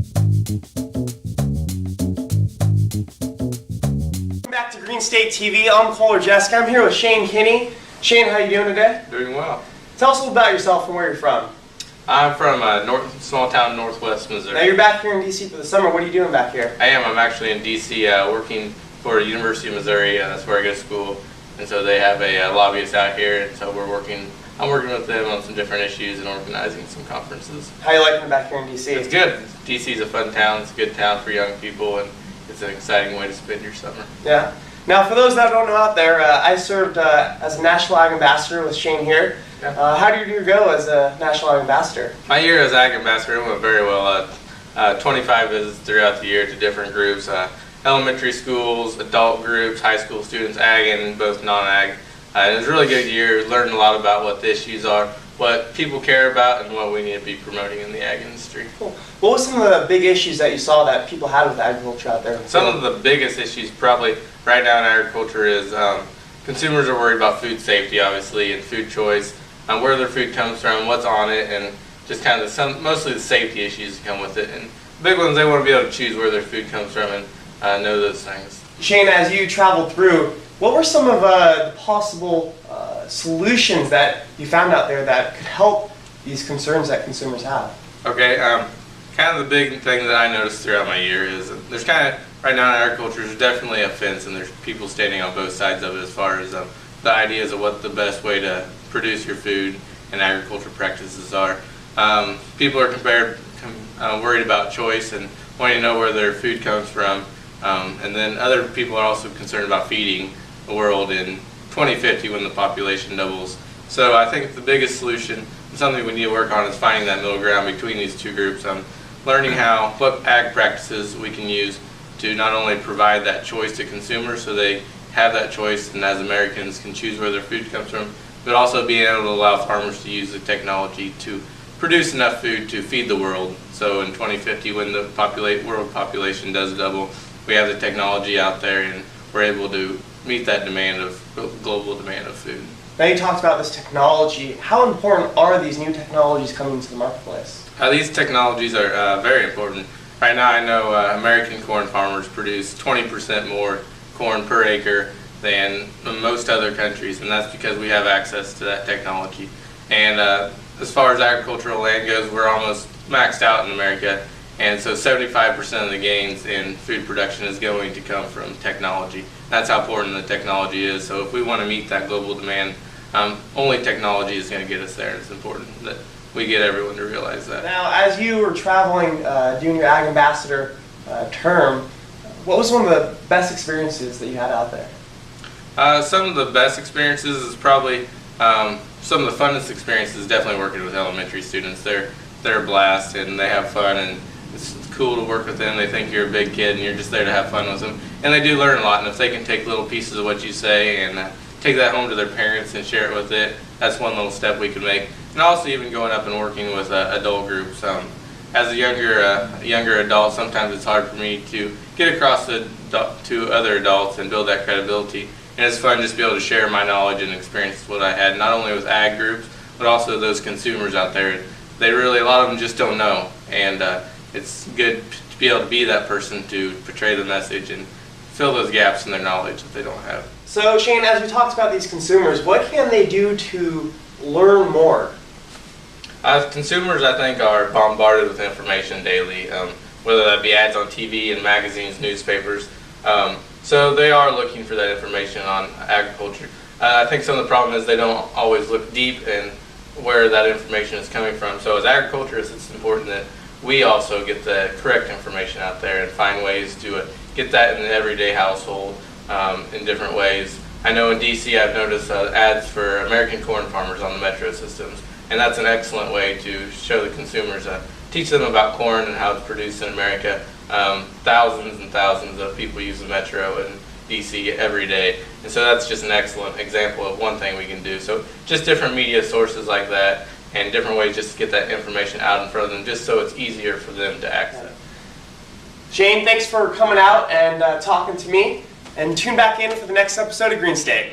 Welcome back to Green State TV. I'm Cole Jessica. I'm here with Shane Kinney. Shane, how you doing today? Doing well. Tell us a little about yourself and where you're from. I'm from small town northwest Missouri. Now you're back here in DC for the summer. What are you doing back here? I am. I'm actually in DC working for the University of Missouri. That's where I go to school. And so they have a lobbyist out here, and so I'm working with them on some different issues and organizing some conferences. How you liking it back here in DC? It's good. DC's a fun town. It's a good town for young people, and it's an exciting way to spend your summer. Yeah. Now, for those that don't know out there, I served as a National Ag Ambassador with Shane here. Yeah. How did your year go as a National Ag Ambassador? My year as Ag Ambassador went very well. 25 visits throughout the year to different groups, elementary schools, adult groups, high school students, ag and both non-ag. It was a really good year. Learned a lot about what the issues are, what people care about, and what we need to be promoting in the ag industry. Cool. What was some of the big issues that you saw that people had with agriculture out there? Some of the biggest issues probably right now in agriculture is consumers are worried about food safety, obviously, and food choice, where their food comes from, what's on it, and just kind of mostly the safety issues that come with it. And the big ones, they want to be able to choose where their food comes from and know those things. Shane, as you traveled through, what were some of the possible solutions that you found out there that could help these concerns that consumers have? Okay, kind of the big thing that I noticed throughout my year is there's kind of, right now in agriculture, there's definitely a fence, and there's people standing on both sides of it as far as the ideas of what the best way to produce your food and agriculture practices are. People are worried about choice and wanting to know where their food comes from, and then other people are also concerned about feeding the world in 2050 when the population doubles. So I think the biggest solution and something we need to work on is finding that middle ground between these two groups. Learning what ag practices we can use to not only provide that choice to consumers so they have that choice and as Americans can choose where their food comes from, but also being able to allow farmers to use the technology to produce enough food to feed the world. So in 2050, when the world population does double, we have the technology out there and we're able to meet that global demand of food. Now you talked about this technology. How important are these new technologies coming into the marketplace? These technologies are very important. Right now I know American corn farmers produce 20% more corn per acre than most other countries, and that's because we have access to that technology. And as far as agricultural land goes, we're almost maxed out in America, and so 75% of the gains in food production is going to come from technology. That's how important the technology is. So if we want to meet that global demand, only technology is going to get us there. It's important that we get everyone to realize that. Now, as you were traveling, doing your Ag Ambassador term, what was one of the best experiences that you had out there? Some of the best experiences is probably some of the funnest experiences is definitely working with elementary students. They're a blast and they have fun, and it's cool to work with them. They think you're a big kid and you're just there to have fun with them, and they do learn a lot. And if they can take little pieces of what you say and take that home to their parents and share it with it, that's one little step we can make. And also even going up and working with adult groups. As a younger adult, sometimes it's hard for me to get across to other adults and build that credibility. And it's fun just to be able to share my knowledge and experience what I had, not only with ag groups, but also those consumers out there. A lot of them just don't know. And it's good to be able to be that person to portray the message and fill those gaps in their knowledge that they don't have. So Shane, as we talked about these consumers, what can they do to learn more? Consumers, I think, are bombarded with information daily, whether that be ads on TV and magazines, newspapers. So they are looking for that information on agriculture. I think some of the problem is they don't always look deep in where that information is coming from. So as agriculturists, it's important that we also get the correct information out there and find ways to get that in the everyday household in different ways. I know in DC I've noticed ads for American corn farmers on the metro systems, and that's an excellent way to show the consumers, teach them about corn and how it's produced in America. Thousands and thousands of people use the metro in DC every day, and so that's just an excellent example of one thing we can do. So just different media sources like that and different ways just to get that information out in front of them, just so it's easier for them to access. Shane, thanks for coming out and talking to me, and tune back in for the next episode of Green State.